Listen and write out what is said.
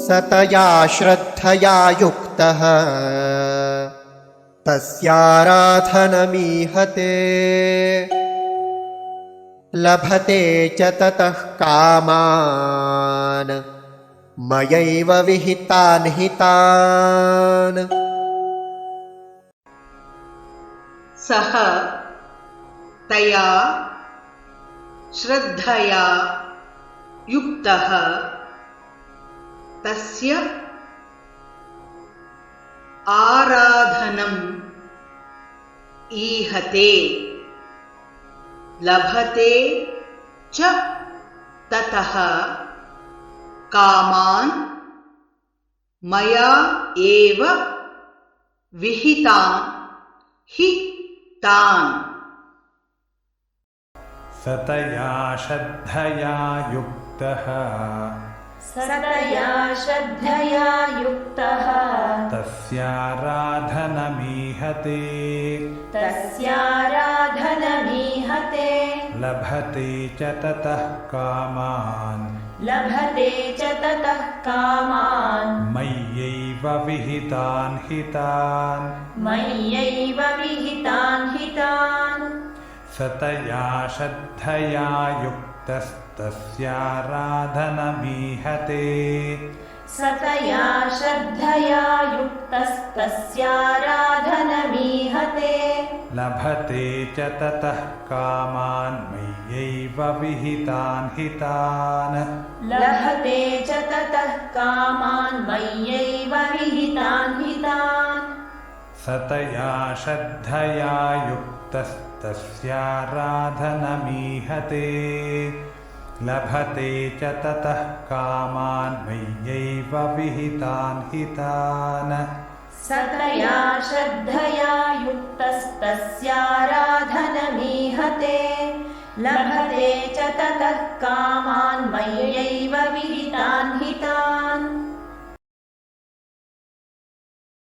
सतया श्रद्धया युक्तः तस्याराधनमीहते लभते च ततः कामान् मयैव विहितान् हितान्। सः तया श्रद्धया युक्तः तस्य आराधनम् ईहते लभते च ततः कामान् मया एव विहितान् हि तान्। सतया श्रद्धया युक्तः तस्याराधनमीहते लभते च ततः कामान् मय्यैव विहितान् हितान्। सतया श्रद्धया युक्तस्तस्याराधनमीहते लभते च ततः कामान् मय्यैव विहितान् हितान्। सतया श्रद्धया युक्तस्तस्याराधनमीहते लभते च ततः कामान् मय्यैव विहितान् हितान्। सतया श्रद्धया युक्तस्तस्याराधनमीहते लभते च ततः कामान् मय्यैव विहितान् हितान्।